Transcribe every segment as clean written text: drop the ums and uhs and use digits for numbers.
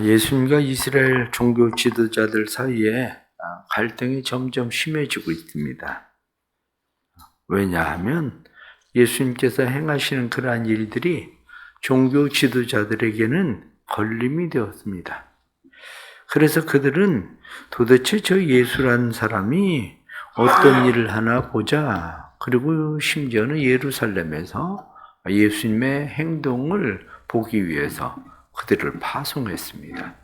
예수님과 이스라엘 종교 지도자들 사이에 갈등이 점점 심해지고 있습니다. 왜냐하면 예수님께서 행하시는 그러한 일들이 종교 지도자들에게는 걸림이 되었습니다. 그래서 그들은 도대체 저 예수라는 사람이 어떤 일을 하나 보자. 그리고 심지어는 예루살렘에서 예수님의 행동을 보기 위해서 그들을 파송했습니다.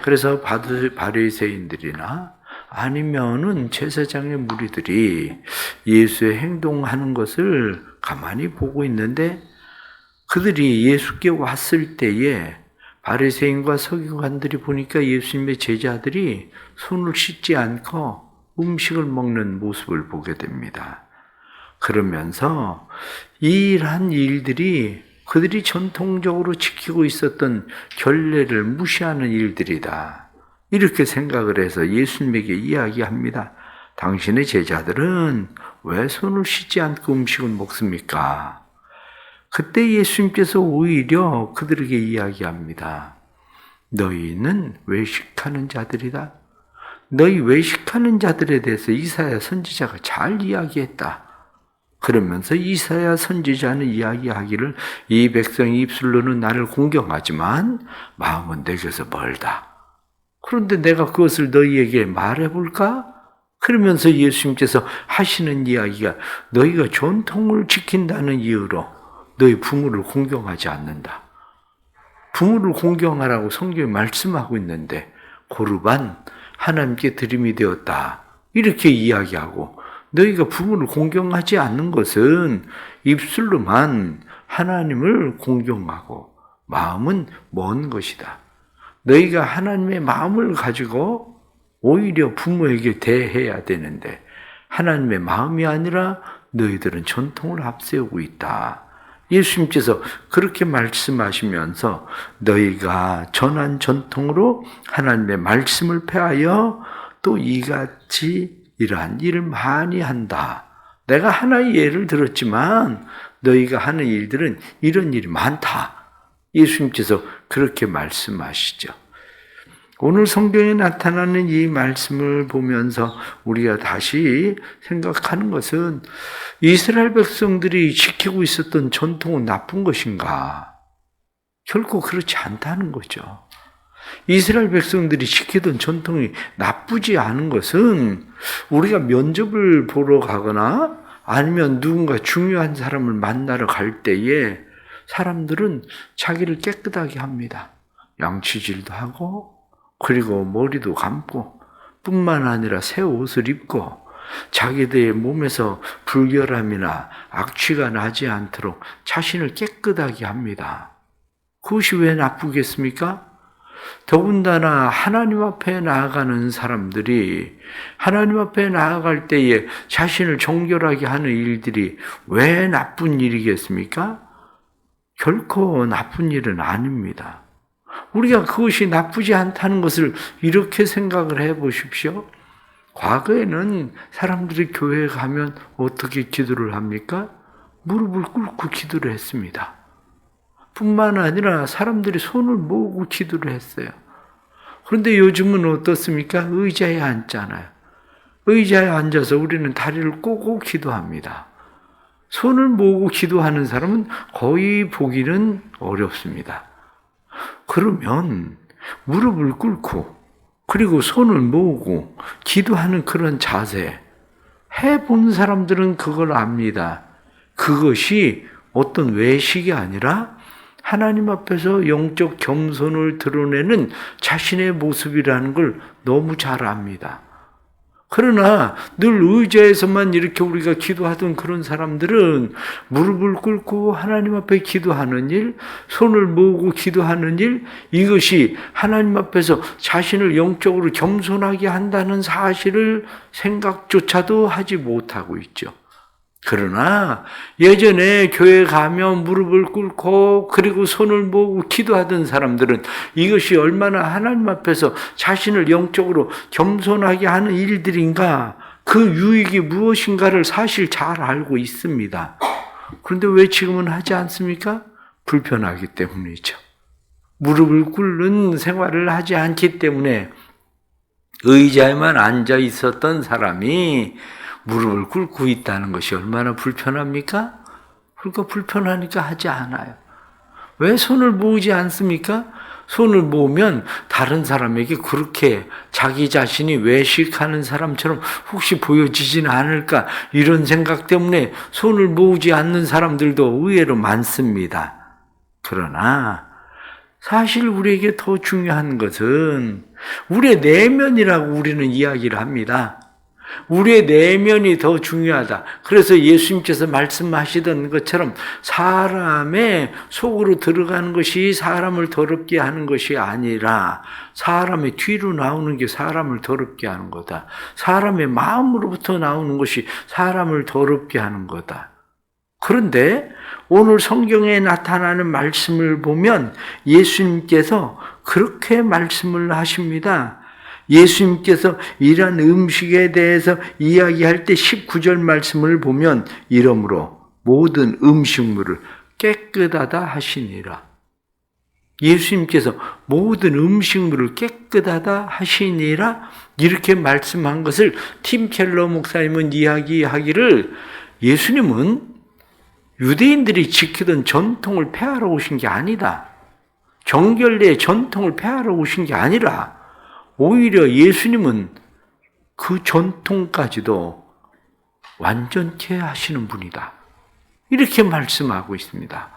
그래서 바리새인들이나 아니면은 제사장의 무리들이 예수의 행동하는 것을 가만히 보고 있는데 그들이 예수께 왔을 때에 바리새인과 서기관들이 보니까 예수님의 제자들이 손을 씻지 않고 음식을 먹는 모습을 보게 됩니다. 그러면서 이러한 일들이 그들이 전통적으로 지키고 있었던 결례를 무시하는 일들이다. 이렇게 생각을 해서 예수님에게 이야기합니다. 당신의 제자들은 왜 손을 씻지 않고 음식을 먹습니까? 그때 예수님께서 오히려 그들에게 이야기합니다. 너희는 외식하는 자들이다. 너희 외식하는 자들에 대해서 이사야 선지자가 잘 이야기했다. 그러면서 이사야 선지자는 이야기하기를 이 백성이 입술로는 나를 공경하지만 마음은 내게서 멀다. 그런데 내가 그것을 너희에게 말해볼까? 그러면서 예수님께서 하시는 이야기가 너희가 전통을 지킨다는 이유로 너희 부모를 공경하지 않는다. 부모를 공경하라고 성경에 말씀하고 있는데 고르반 하나님께 드림이 되었다. 이렇게 이야기하고 너희가 부모를 공경하지 않는 것은 입술로만 하나님을 공경하고 마음은 먼 것이다. 너희가 하나님의 마음을 가지고 오히려 부모에게 대해야 되는데 하나님의 마음이 아니라 너희들은 전통을 앞세우고 있다. 예수님께서 그렇게 말씀하시면서 너희가 전한 전통으로 하나님의 말씀을 폐하여 또 이같이 이러한 일을 많이 한다. 내가 하나의 예를 들었지만 너희가 하는 일들은 이런 일이 많다. 예수님께서 그렇게 말씀하시죠. 오늘 성경에 나타나는 이 말씀을 보면서 우리가 다시 생각하는 것은 이스라엘 백성들이 지키고 있었던 전통은 나쁜 것인가? 결코 그렇지 않다는 거죠. 이스라엘 백성들이 지키던 전통이 나쁘지 않은 것은 우리가 면접을 보러 가거나 아니면 누군가 중요한 사람을 만나러 갈 때에 사람들은 자기를 깨끗하게 합니다. 양치질도 하고 그리고 머리도 감고 뿐만 아니라 새 옷을 입고 자기들의 몸에서 불결함이나 악취가 나지 않도록 자신을 깨끗하게 합니다. 그것이 왜 나쁘겠습니까? 더군다나 하나님 앞에 나아가는 사람들이 하나님 앞에 나아갈 때에 자신을 정결하게 하는 일들이 왜 나쁜 일이겠습니까? 결코 나쁜 일은 아닙니다. 우리가 그것이 나쁘지 않다는 것을 이렇게 생각을 해 보십시오. 과거에는 사람들이 교회에 가면 어떻게 기도를 합니까? 무릎을 꿇고 기도를 했습니다. 뿐만 아니라 사람들이 손을 모으고 기도를 했어요. 그런데 요즘은 어떻습니까? 의자에 앉잖아요. 의자에 앉아서 우리는 다리를 꼬고 기도합니다. 손을 모으고 기도하는 사람은 거의 보기는 어렵습니다. 그러면 무릎을 꿇고 그리고 손을 모으고 기도하는 그런 자세 해본 사람들은 그걸 압니다. 그것이 어떤 외식이 아니라 하나님 앞에서 영적 겸손을 드러내는 자신의 모습이라는 걸 너무 잘 압니다. 그러나 늘 의자에서만 이렇게 우리가 기도하던 그런 사람들은 무릎을 꿇고 하나님 앞에 기도하는 일, 손을 모으고 기도하는 일, 이것이 하나님 앞에서 자신을 영적으로 겸손하게 한다는 사실을 생각조차도 하지 못하고 있죠. 그러나 예전에 교회 가면 무릎을 꿇고 그리고 손을 모으고 기도하던 사람들은 이것이 얼마나 하나님 앞에서 자신을 영적으로 겸손하게 하는 일들인가, 그 유익이 무엇인가를 사실 잘 알고 있습니다. 그런데 왜 지금은 하지 않습니까? 불편하기 때문이죠. 무릎을 꿇는 생활을 하지 않기 때문에 의자에만 앉아 있었던 사람이 무릎을 꿇고 있다는 것이 얼마나 불편합니까? 그러니까 불편하니까 하지 않아요. 왜 손을 모으지 않습니까? 손을 모으면 다른 사람에게 그렇게 자기 자신이 외식하는 사람처럼 혹시 보여지지는 않을까 이런 생각 때문에 손을 모으지 않는 사람들도 의외로 많습니다. 그러나 사실 우리에게 더 중요한 것은 우리의 내면이라고 우리는 이야기를 합니다. 우리의 내면이 더 중요하다. 그래서 예수님께서 말씀하시던 것처럼 사람의 속으로 들어가는 것이 사람을 더럽게 하는 것이 아니라 사람의 뒤로 나오는 게 사람을 더럽게 하는 거다. 사람의 마음으로부터 나오는 것이 사람을 더럽게 하는 거다. 그런데 오늘 성경에 나타나는 말씀을 보면 예수님께서 그렇게 말씀을 하십니다. 예수님께서 이러한 음식에 대해서 이야기할 때 19절 말씀을 보면 이러므로 모든 음식물을 깨끗하다 하시니라. 예수님께서 모든 음식물을 깨끗하다 하시니라 이렇게 말씀한 것을 팀 켈러 목사님은 이야기하기를 예수님은 유대인들이 지키던 전통을 폐하러 오신 게 아니다. 정결례의 전통을 폐하러 오신 게 아니라 오히려 예수님은 그 전통까지도 완전케 하시는 분이다. 이렇게 말씀하고 있습니다.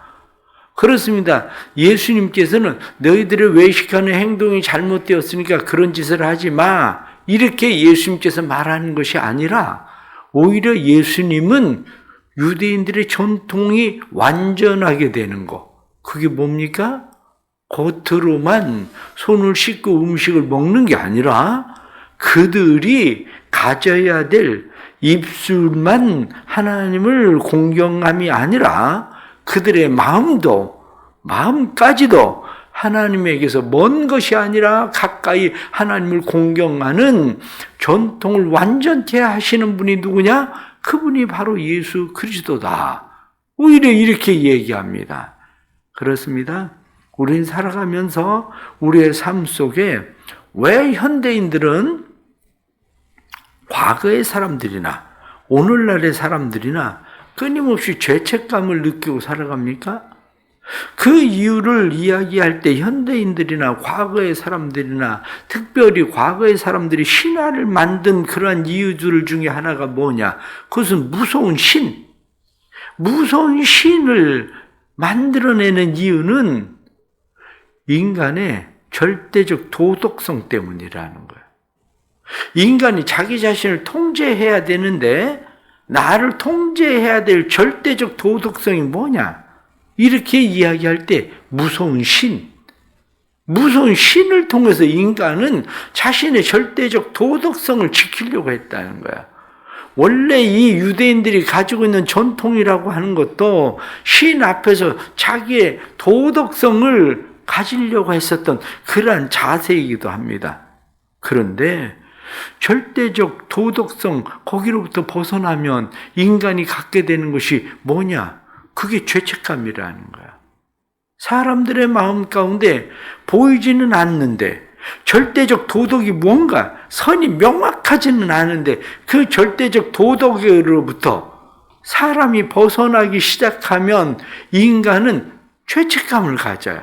그렇습니다. 예수님께서는 너희들의 외식하는 행동이 잘못되었으니까 그런 짓을 하지 마. 이렇게 예수님께서 말하는 것이 아니라 오히려 예수님은 유대인들의 전통이 완전하게 되는 것. 그게 뭡니까? 겉으로만 손을 씻고 음식을 먹는 게 아니라 그들이 가져야 될 입술만 하나님을 공경함이 아니라 그들의 마음까지도 하나님에게서 먼 것이 아니라 가까이 하나님을 공경하는 전통을 완전케 하시는 분이 누구냐? 그분이 바로 예수 그리스도다. 오히려 이렇게 얘기합니다. 그렇습니다. 우린 살아가면서 우리의 삶 속에 왜 현대인들은 과거의 사람들이나 오늘날의 사람들이나 끊임없이 죄책감을 느끼고 살아갑니까? 그 이유를 이야기할 때 현대인들이나 과거의 사람들이나 특별히 과거의 사람들이 신화를 만든 그러한 이유들 중에 하나가 뭐냐? 그것은 무서운 신을 만들어내는 이유는 인간의 절대적 도덕성 때문이라는 거예요. 인간이 자기 자신을 통제해야 되는데 나를 통제해야 될 절대적 도덕성이 뭐냐? 이렇게 이야기할 때 무서운 신을 통해서 인간은 자신의 절대적 도덕성을 지키려고 했다는 거야. 원래 이 유대인들이 가지고 있는 전통이라고 하는 것도 신 앞에서 자기의 도덕성을 가지려고 했었던 그러한 자세이기도 합니다. 그런데 절대적 도덕성 거기로부터 벗어나면 인간이 갖게 되는 것이 뭐냐? 그게 죄책감이라는 거야. 사람들의 마음 가운데 보이지는 않는데 절대적 도덕이 뭔가 선이 명확하지는 않은데 그 절대적 도덕으로부터 사람이 벗어나기 시작하면 인간은 죄책감을 가져요.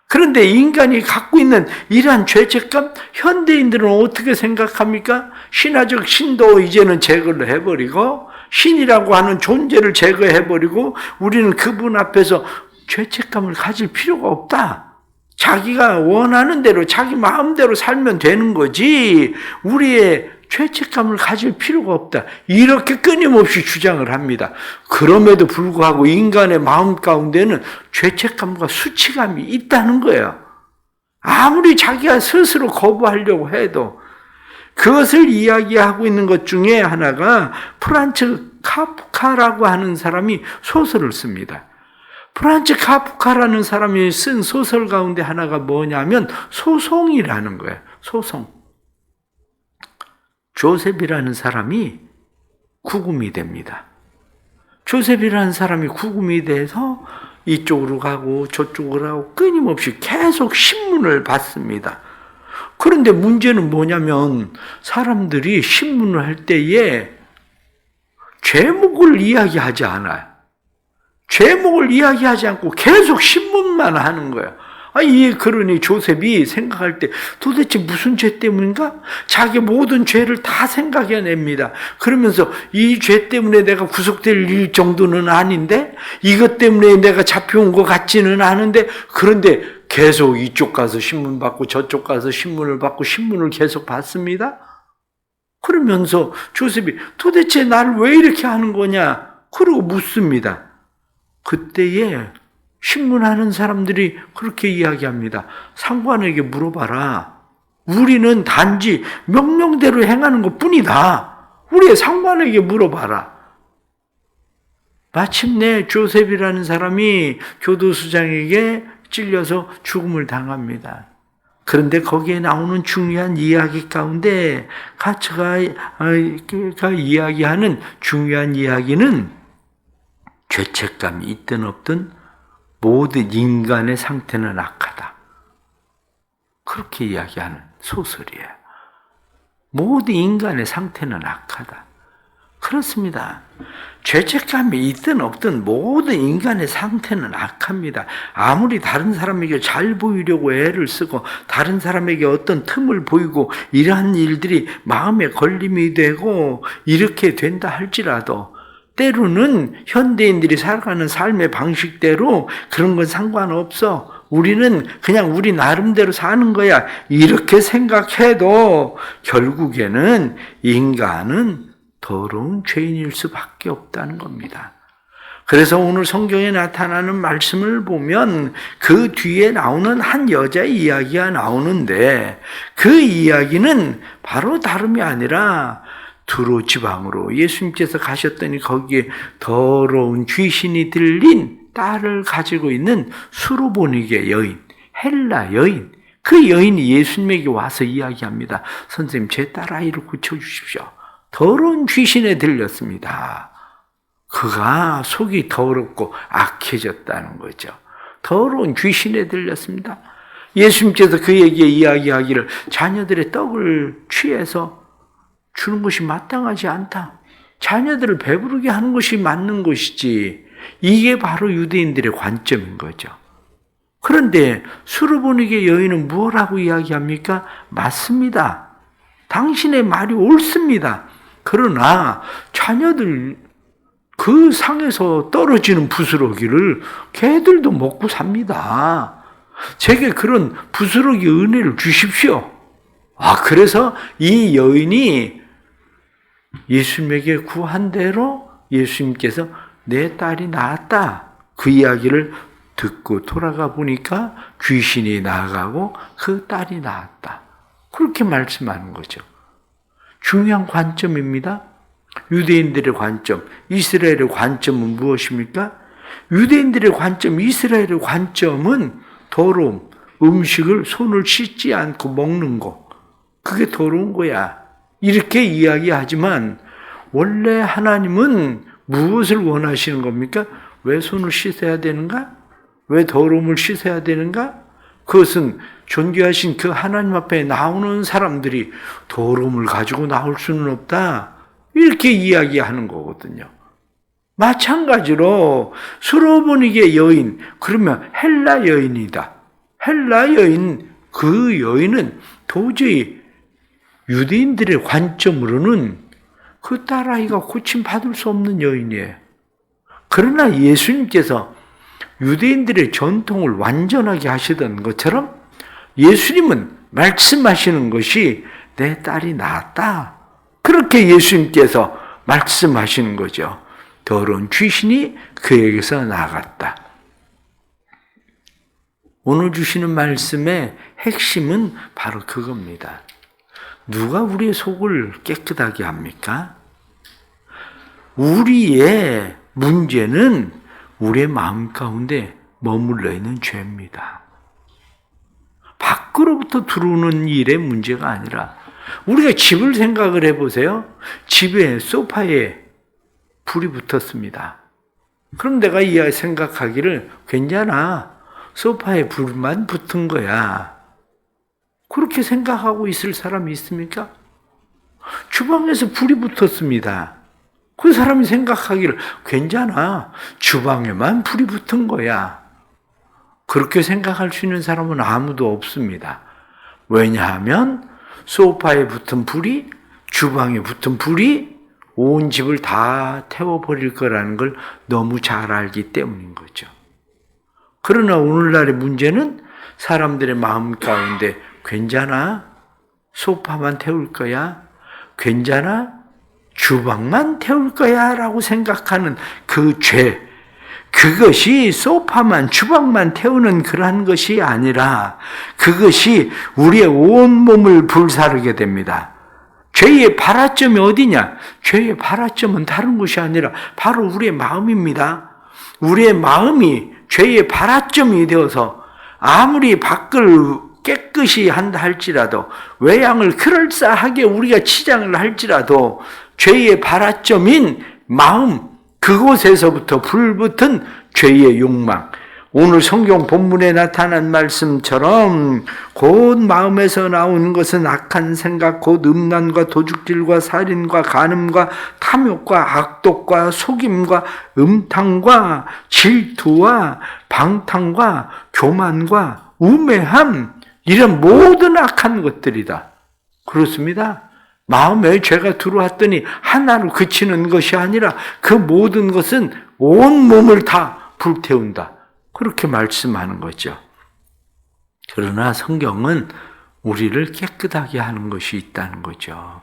그런데 인간이 갖고 있는 이러한 죄책감, 현대인들은 어떻게 생각합니까? 신화적 신도 이제는 제거를 해버리고 신이라고 하는 존재를 제거해버리고 우리는 그분 앞에서 죄책감을 가질 필요가 없다. 자기가 원하는 대로 자기 마음대로 살면 되는 거지 우리의 죄책감을 가질 필요가 없다. 이렇게 끊임없이 주장을 합니다. 그럼에도 불구하고 인간의 마음 가운데는 죄책감과 수치감이 있다는 거예요. 아무리 자기가 스스로 거부하려고 해도 그것을 이야기하고 있는 것 중에 하나가 프란츠 카프카라고 하는 사람이 소설을 씁니다. 프란츠 카프카라는 사람이 쓴 소설 가운데 하나가 뭐냐면 소송이라는 거예요. 소송. 조셉이라는 사람이 구금이 됩니다. 조셉이라는 사람이 구금이 돼서 이쪽으로 가고 저쪽으로 가고 끊임없이 계속 신문을 받습니다. 그런데 문제는 뭐냐면 사람들이 신문을 할 때에 제목을 이야기하지 않아요. 제목을 이야기하지 않고 계속 신문만 하는 거예요. 그러니 조셉이 생각할 때 도대체 무슨 죄 때문인가? 자기 모든 죄를 다 생각해냅니다. 그러면서 이 죄 때문에 내가 구속될 일 정도는 아닌데, 이것 때문에 내가 잡혀온 것 같지는 않은데, 그런데 계속 이쪽 가서 신문 받고 저쪽 가서 신문을 받고 신문을 계속 받습니다. 그러면서 조셉이 도대체 나를 왜 이렇게 하는 거냐? 그러고 묻습니다. 그때에 신문하는 사람들이 그렇게 이야기합니다. 상관에게 물어봐라. 우리는 단지 명령대로 행하는 것뿐이다. 우리의 상관에게 물어봐라. 마침내 조셉이라는 사람이 교도소장에게 찔려서 죽음을 당합니다. 그런데 거기에 나오는 중요한 이야기 가운데 가츠가 이야기하는 중요한 이야기는 죄책감이 있든 없든 모든 인간의 상태는 악하다. 그렇게 이야기하는 소설이에요. 모든 인간의 상태는 악하다. 그렇습니다. 죄책감이 있든 없든 모든 인간의 상태는 악합니다. 아무리 다른 사람에게 잘 보이려고 애를 쓰고 다른 사람에게 어떤 틈을 보이고 이러한 일들이 마음에 걸림이 되고 이렇게 된다 할지라도 때로는 현대인들이 살아가는 삶의 방식대로 그런 건 상관없어. 우리는 그냥 우리 나름대로 사는 거야. 이렇게 생각해도 결국에는 인간은 더러운 죄인일 수밖에 없다는 겁니다. 그래서 오늘 성경에 나타나는 말씀을 보면 그 뒤에 나오는 한 여자의 이야기가 나오는데 그 이야기는 바로 다름이 아니라 두로 지방으로 예수님께서 가셨더니 거기에 더러운 귀신이 들린 딸을 가지고 있는 수르보니게 여인, 헬라 여인, 그 여인이 예수님에게 와서 이야기합니다. 선생님, 제 딸아이를 고쳐주십시오. 더러운 귀신에 들렸습니다. 그가 속이 더럽고 악해졌다는 거죠. 더러운 귀신에 들렸습니다. 예수님께서 그에게 이야기하기를 자녀들의 떡을 취해서 주는 것이 마땅하지 않다. 자녀들을 배부르게 하는 것이 맞는 것이지. 이게 바로 유대인들의 관점인 거죠. 그런데 수르보니게 여인은 무엇라고 이야기합니까? 맞습니다. 당신의 말이 옳습니다. 그러나 자녀들 그 상에서 떨어지는 부스러기를 개들도 먹고 삽니다. 제게 그런 부스러기 은혜를 주십시오. 그래서 이 여인이 예수님에게 구한 대로 예수님께서 내 딸이 나았다. 그 이야기를 듣고 돌아가 보니까 귀신이 나가고 그 딸이 나았다. 그렇게 말씀하는 거죠. 중요한 관점입니다. 유대인들의 관점, 이스라엘의 관점은 무엇입니까? 유대인들의 관점, 이스라엘의 관점은 더러움, 음식을 손을 씻지 않고 먹는 거. 그게 더러운 거야. 이렇게 이야기하지만 원래 하나님은 무엇을 원하시는 겁니까? 왜 손을 씻어야 되는가? 왜 더러움을 씻어야 되는가? 그것은 존귀하신 그 하나님 앞에 나오는 사람들이 더러움을 가지고 나올 수는 없다. 이렇게 이야기하는 거거든요. 마찬가지로 수르보니게 여인, 그러면 헬라 여인이다. 헬라 여인, 그 여인은 도저히 유대인들의 관점으로는 그 딸아이가 고침받을 수 없는 여인이에요. 그러나 예수님께서 유대인들의 전통을 완전하게 하시던 것처럼 예수님은 말씀하시는 것이 내 딸이 나았다. 그렇게 예수님께서 말씀하시는 거죠. 더러운 귀신이 그에게서 나갔다. 오늘 주시는 말씀의 핵심은 바로 그겁니다. 누가 우리의 속을 깨끗하게 합니까? 우리의 문제는 우리의 마음 가운데 머물러 있는 죄입니다. 밖으로부터 들어오는 일의 문제가 아니라 우리가 집을 생각을 해보세요. 집에 소파에 불이 붙었습니다. 그럼 내가 생각하기를 괜찮아. 소파에 불만 붙은 거야. 그렇게 생각하고 있을 사람이 있습니까? 주방에서 불이 붙었습니다. 그 사람이 생각하기를 괜찮아. 주방에만 불이 붙은 거야. 그렇게 생각할 수 있는 사람은 아무도 없습니다. 왜냐하면 소파에 붙은 불이, 주방에 붙은 불이 온 집을 다 태워버릴 거라는 걸 너무 잘 알기 때문인 거죠. 그러나 오늘날의 문제는 사람들의 마음 가운데 괜찮아? 소파만 태울 거야? 괜찮아? 주방만 태울 거야? 라고 생각하는 그 죄, 그것이 소파만, 주방만 태우는 그러한 것이 아니라 그것이 우리의 온몸을 불사르게 됩니다. 죄의 발화점이 어디냐? 죄의 발화점은 다른 것이 아니라 바로 우리의 마음입니다. 우리의 마음이 죄의 발화점이 되어서 아무리 밖을 깨끗이 한다 할지라도, 외양을 그럴싸하게 우리가 치장을 할지라도 죄의 발화점인 마음, 그곳에서부터 불붙은 죄의 욕망, 오늘 성경 본문에 나타난 말씀처럼 곧 마음에서 나오는 것은 악한 생각, 곧 음란과 도둑질과 살인과 간음과 탐욕과 악독과 속임과 음탕과 질투와 방탕과 교만과 우매함, 이런 모든 악한 것들이다. 그렇습니다. 마음에 죄가 들어왔더니 하나로 그치는 것이 아니라 그 모든 것은 온 몸을 다 불태운다. 그렇게 말씀하는 거죠. 그러나 성경은 우리를 깨끗하게 하는 것이 있다는 거죠.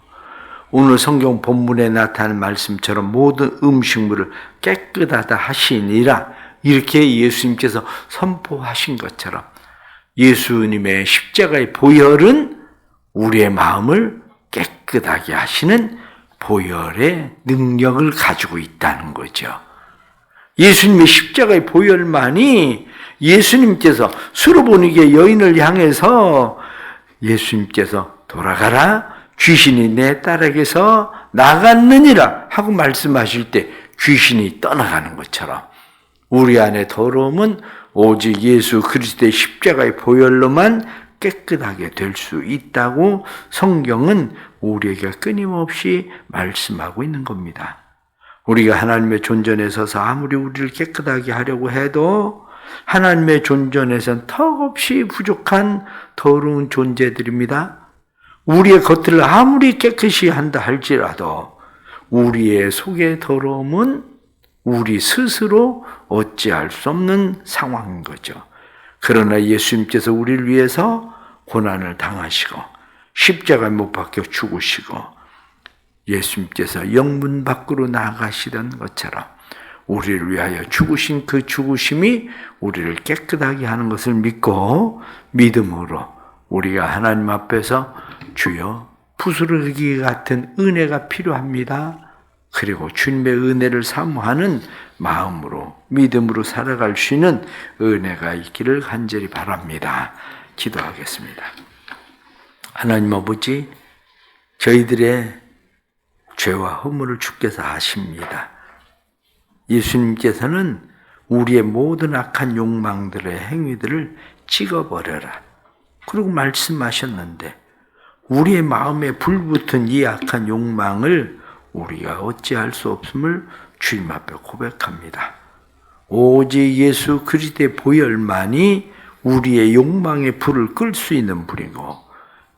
오늘 성경 본문에 나타난 말씀처럼 모든 음식물을 깨끗하다 하시니라, 이렇게 예수님께서 선포하신 것처럼 예수님의 십자가의 보혈은 우리의 마음을 깨끗하게 하시는 보혈의 능력을 가지고 있다는 거죠. 예수님의 십자가의 보혈만이, 예수님께서 수르보니게 여인을 향해서 예수님께서 돌아가라, 귀신이 내 딸에게서 나갔느니라 하고 말씀하실 때 귀신이 떠나가는 것처럼 우리 안의 더러움은 오직 예수 그리스도의 십자가의 보혈로만 깨끗하게 될 수 있다고 성경은 우리에게 끊임없이 말씀하고 있는 겁니다. 우리가 하나님의 존전에 서서 아무리 우리를 깨끗하게 하려고 해도 하나님의 존전에선 턱없이 부족한 더러운 존재들입니다. 우리의 겉을 아무리 깨끗이 한다 할지라도 우리의 속의 더러움은 우리 스스로 어찌할 수 없는 상황인 거죠. 그러나 예수님께서 우리를 위해서 고난을 당하시고 십자가에 못 박혀 죽으시고 예수님께서 영문 밖으로 나가시던 것처럼 우리를 위하여 죽으신 그 죽으심이 우리를 깨끗하게 하는 것을 믿고 믿음으로 우리가 하나님 앞에서 주여 부스러기 같은 은혜가 필요합니다. 그리고 주님의 은혜를 사모하는 마음으로 믿음으로 살아갈 수 있는 은혜가 있기를 간절히 바랍니다. 기도하겠습니다. 하나님 아버지, 저희들의 죄와 허물을 주께서 아십니다. 예수님께서는 우리의 모든 악한 욕망들의 행위들을 찍어버려라. 그리고 말씀하셨는데 우리의 마음에 불붙은 이 악한 욕망을 우리가 어찌할 수 없음을 주님 앞에 고백합니다. 오직 예수 그리스도의 보혈만이 우리의 욕망의 불을 끌 수 있는 불이고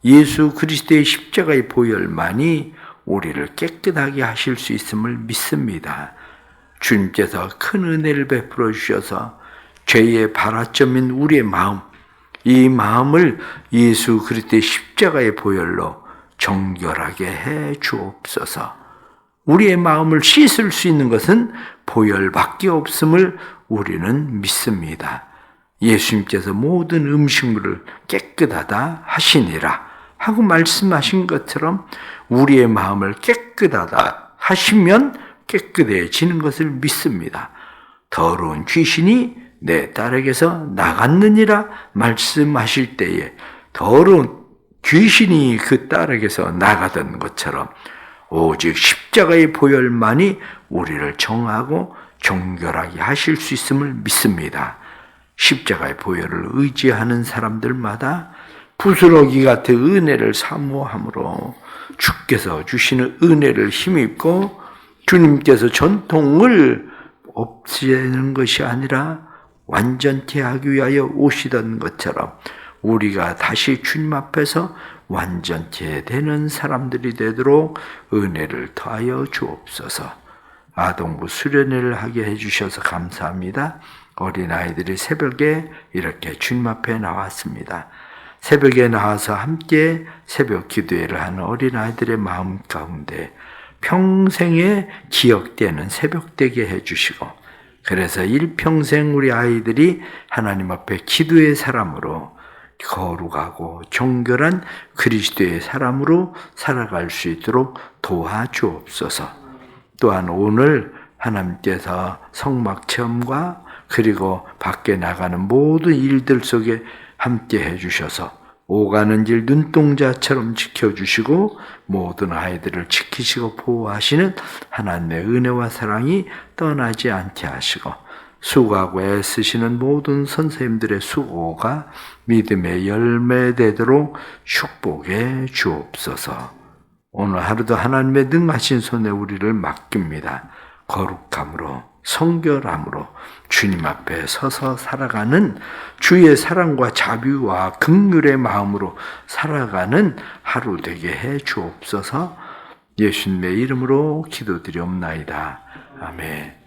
예수 그리스도의 십자가의 보혈만이 우리를 깨끗하게 하실 수 있음을 믿습니다. 주님께서 큰 은혜를 베풀어 주셔서 죄의 발화점인 우리의 마음, 이 마음을 예수 그리스도의 십자가의 보혈로 정결하게 해 주옵소서. 우리의 마음을 씻을 수 있는 것은 보혈밖에 없음을 우리는 믿습니다. 예수님께서 모든 음식물을 깨끗하다 하시니라 하고 말씀하신 것처럼 우리의 마음을 깨끗하다 하시면 깨끗해지는 것을 믿습니다. 더러운 귀신이 내 딸에게서 나갔느니라 말씀하실 때에 더러운 귀신이 그 딸에게서 나가던 것처럼 오직 십자가의 보혈만이 우리를 정하고 정결하게 하실 수 있음을 믿습니다. 십자가의 보혈을 의지하는 사람들마다 부스러기 같은 은혜를 사모함으로 주께서 주시는 은혜를 힘입고 주님께서 전통을 없애는 것이 아니라 완전히 하기 위하여 오시던 것처럼 우리가 다시 주님 앞에서 완전히 되는 사람들이 되도록 은혜를 더하여 주옵소서. 아동부 수련회를 하게 해주셔서 감사합니다. 어린아이들이 새벽에 이렇게 주님 앞에 나왔습니다. 새벽에 나와서 함께 새벽 기도회를 하는 어린아이들의 마음 가운데 평생에 기억되는 새벽 되게 해주시고, 그래서 일평생 우리 아이들이 하나님 앞에 기도의 사람으로 거룩하고 정결한 그리스도의 사람으로 살아갈 수 있도록 도와주옵소서. 또한 오늘 하나님께서 성막 체험과 그리고 밖에 나가는 모든 일들 속에 함께 해주셔서 오가는 길 눈동자처럼 지켜주시고 모든 아이들을 지키시고 보호하시는 하나님의 은혜와 사랑이 떠나지 않게 하시고, 수고하고 애쓰시는 모든 선생님들의 수고가 믿음의 열매되도록 축복해 주옵소서. 오늘 하루도 하나님의 능하신 손에 우리를 맡깁니다. 거룩함으로 성결함으로 주님 앞에 서서 살아가는 주의 사랑과 자비와 긍휼의 마음으로 살아가는 하루 되게 해 주옵소서. 예수님의 이름으로 기도드리옵나이다. 아멘.